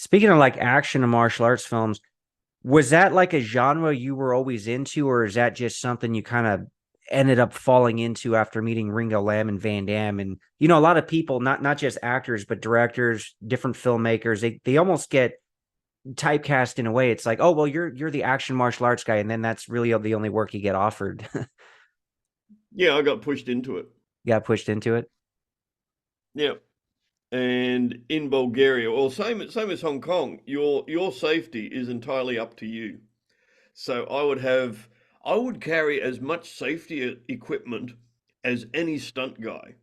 Speaking of like action and martial arts films, was that like a genre you were always into, or is that just something you kind of ended up falling into after meeting Ringo Lam and Van Damme? And a lot of people, not just actors, but directors, different filmmakers, they almost get typecast in a way. It's like, oh well, you're the action martial arts guy, and then that's really the only work you get offered. Yeah, I got pushed into it. Got pushed into it. Yeah. And in Bulgaria, or same as Hong Kong, your safety is entirely up to you. So I would carry as much safety equipment as any stunt guy.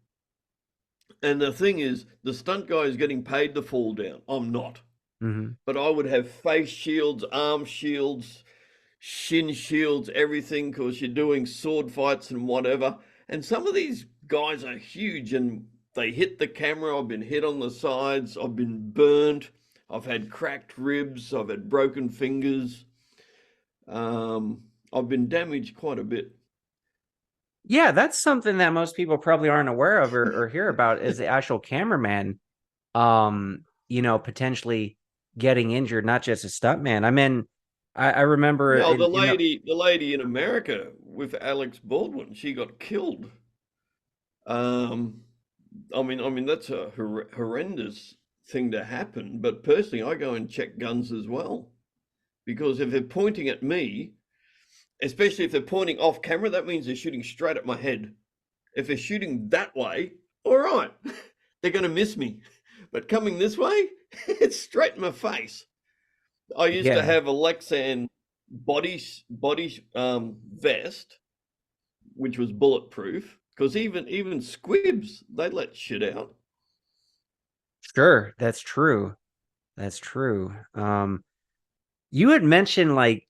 And the thing is, the stunt guy is getting paid to fall down. I'm not. Hmm. But I would have face shields, arm shields, shin shields, everything, because you're doing sword fights and whatever. And some of these guys are huge and they hit the camera. I've been hit on the sides. I've been burnt. I've had cracked ribs. I've had broken fingers. I've been damaged quite a bit. Yeah, that's something that most people probably aren't aware of or hear about is the actual cameraman, potentially getting injured, not just a stuntman. I mean, I remember Yeah, in the the lady in America with Alex Baldwin, she got killed. Um, I mean that's a horrendous thing to happen. But personally, I go and check guns as well because if they're pointing at me, especially if they're pointing off camera, that means they're shooting straight at my head. If they're shooting that way, all right, they're going to miss me. But coming this way, it's straight in my face. I used to yeah. have a Lexan body vest, which was bulletproof, because even squibs they let shit out. Sure, that's true. That's true. You had mentioned like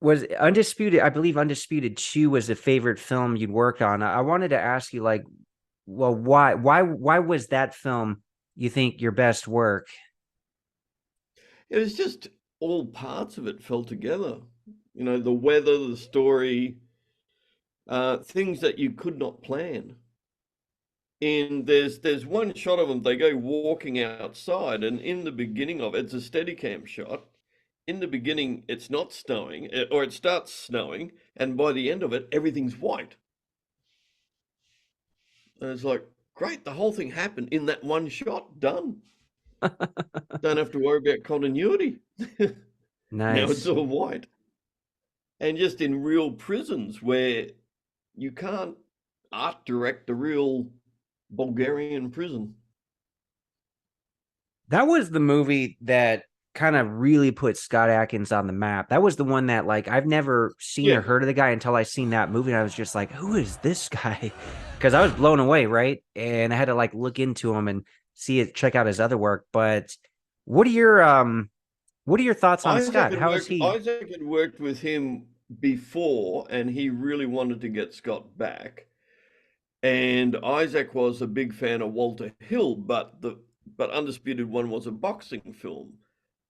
was Undisputed, I believe Undisputed 2 was the favorite film you'd worked on. I wanted to ask you like, well, why was that film you think your best work? It was just all parts of it fell together. You know, the weather, the story, things that you could not plan. And there's one shot of them. They go walking outside, and in the beginning of it, it's a Steadicam shot. In the beginning, it's not snowing, or it starts snowing, and by the end of it, everything's white. And it's like, great, the whole thing happened in that one shot. Done. Don't have to worry about continuity. Now it's Nice. all white. And just in real prisons where you can't art direct a real Bulgarian prison. That was the movie that kind of really put Scott Adkins on the map. That was the one that like I've never seen Yeah, or heard of the guy until I seen that movie. And I was just like, who is this guy? Because I was blown away, right? And I had to like look into him and see it, check out his other work. But what are your what are your thoughts on Scott? How is he? Isaac had worked with him before, and he really wanted to get Scott back. And Isaac was a big fan of Walter Hill, but Undisputed One was a boxing film.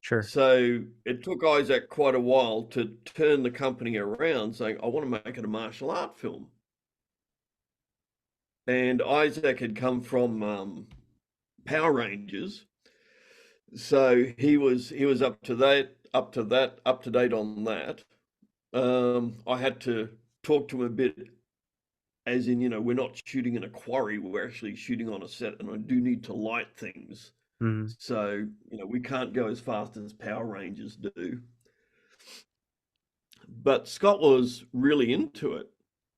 Sure. So it took Isaac quite a while to turn the company around, saying, I want to make it a martial art film. And Isaac had come from Power Rangers, so he was up to date on that. I had to talk to him a bit, as in, you know, we're not shooting in a quarry, we're actually shooting on a set, and I do need to light things. Mhm. So, you know, we can't go as fast as Power Rangers do. But Scott was really into it.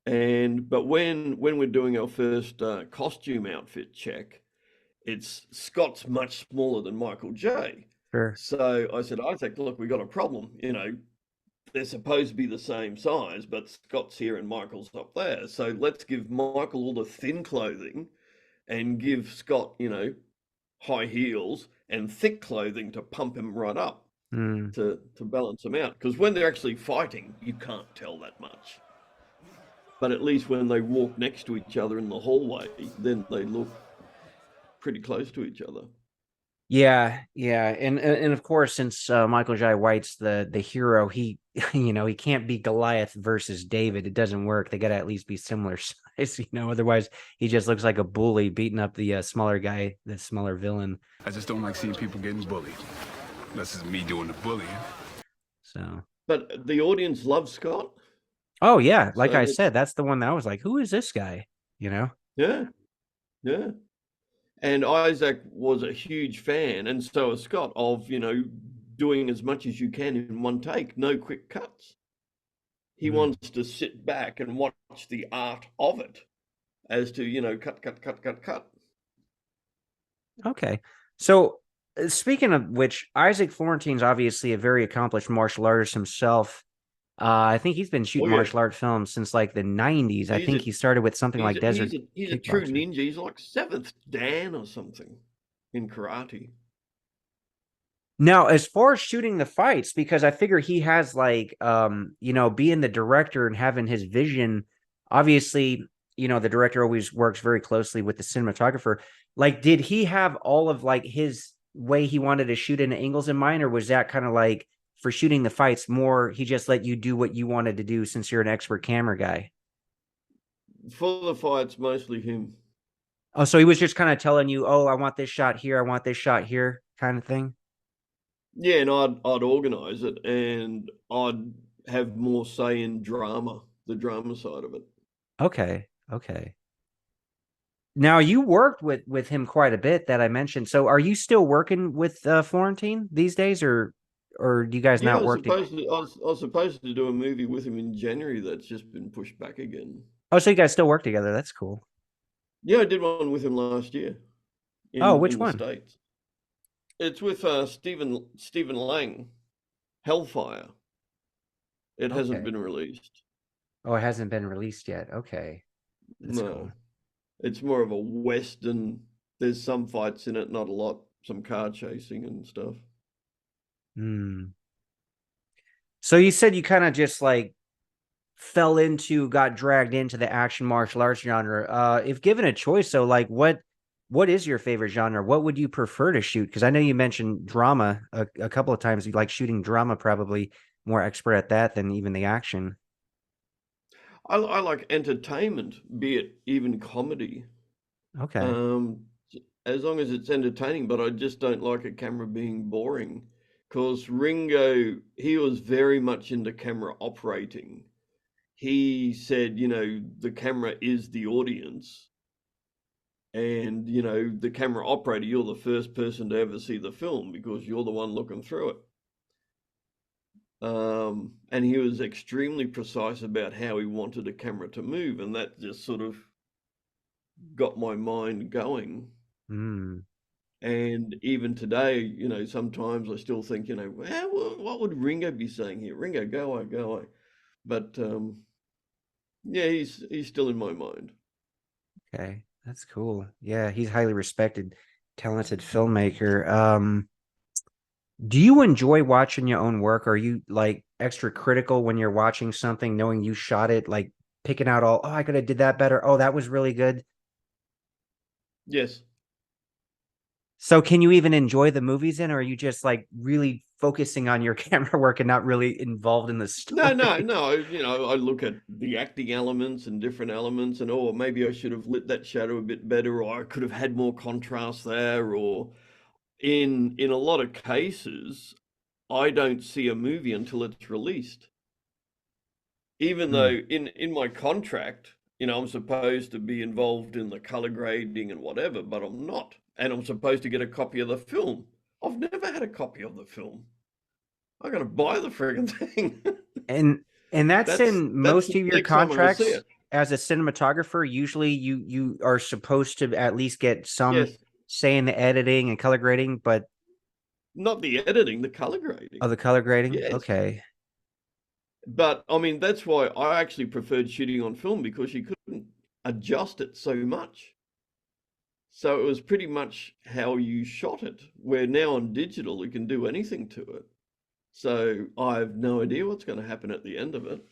And but when we're doing our first costume outfit check, it's Scott's much smaller than Michael J. Sure. So I said, Isaac, look, we got a problem. You know, they're supposed to be the same size, but Scott's here and Michael's up there. So let's give Michael all the thin clothing and give Scott, you know, high heels and thick clothing to pump him right up Mm. to balance him out. Because when they're actually fighting, you can't tell that much. But at least when they walk next to each other in the hallway, then they look pretty close to each other. Yeah, yeah, and of course, since Michael Jai White's the hero, he he can't be Goliath versus David. It doesn't work. They got to at least be similar size, Otherwise, he just looks like a bully beating up the smaller guy, the smaller villain. I just don't like seeing people getting bullied. This is me doing the bullying. So, But the audience loves Scott. oh yeah, like So I that's, said, that's the one that I was like, who is this guy? You know? yeah, yeah. And Isaac was a huge fan, and so is Scott, of, doing as much as you can in one take, no quick cuts. He Hmm. wants to sit back and watch the art of it, as to, cut, cut, cut, cut, cut. Okay. So, speaking of which, Isaac Florentine's obviously a very accomplished martial artist himself. I think he's been Oh shooting yeah, martial art films since like the 90s. I he's think a he started with something he's like a, Desert he's a he's a true Kickboxer. ninja. He's like seventh Dan or something in karate. Now, as far as shooting the fights, because I figure he has like being the director and having his vision, obviously, the director always works very closely with the cinematographer. Like, did he have all of like his way he wanted to shoot in angles in mind, or was that kind of like for shooting the fights more he just let you do what you wanted to do since you're an expert camera guy? For the fights, mostly him. Oh, so he was just kind of telling you, oh, I want this shot here, I want this shot here, kind of thing. Yeah, and I'd organise it, and I'd have more say in drama, the drama side of it. Okay. Okay. Now you worked with him quite a bit that I mentioned. So are you still working with Florentine these days, or do you guys Yeah, not work together? I was supposed to do a movie with him in January. That's just been pushed back again. Oh, so you guys still work together. That's cool. Yeah, I did one with him last year Oh, in which the one? States. It's with Stephen Lang, Hellfire. It hasn't Okay. been released. Oh, it hasn't been released yet. Okay. That's No, cool. it's more of a western. There's some fights in it, not a lot. Some car chasing and stuff. Hmm. So you said you kind of just like got dragged into the action martial arts genre. If given a choice, so like what is your favorite genre? What would you prefer to shoot? Because I know you mentioned drama a couple of times. You like shooting drama, probably more expert at that than even the action. I like entertainment, be it even comedy. Okay. Um, as long as it's entertaining, but I just don't like a camera being boring. Because Ringo, he was very much into camera operating. He said, the camera is the audience. And, the camera operator, you're the first person to ever see the film because you're the one looking through it. And he was extremely precise about how he wanted a camera to move. And that just sort of got my mind going. Hmm. And even today, sometimes I still think, well, what would Ringo be saying here? Ringo, go away, go away. But yeah, he's still in my mind. Okay. That's cool. Yeah, he's highly respected, talented filmmaker. Do you enjoy watching your own work? Are you like extra critical when you're watching something, knowing you shot it, like picking out all, oh, I could have did that better. Oh, that was really good. Yes. So can you even enjoy the movies in, or are you just like really focusing on your camera work and not really involved in the No, no, story? no. I look at the acting elements and different elements, and oh, maybe I should have lit that shadow a bit better, or I could have had more contrast there, or in a lot of cases, I don't see a movie until it's released. Even though Hmm. in my contract, I'm supposed to be involved in the color grading and whatever, but I'm not. And I'm supposed to get a copy of the film. I've never had a copy of the film. I gotta buy the friggin' thing. And that's in That's most the of your next time I'm gonna see contracts it. as a cinematographer. Usually you are supposed to at least get some Yes. say in the editing and color grading, but Not the editing, the color grading. oh, the color grading. Yes. Okay. But I mean that's why I actually preferred shooting on film because you couldn't adjust it so much. So it was pretty much how you shot it. Where now on digital, you can do anything to it. So I have no idea what's going to happen at the end of it.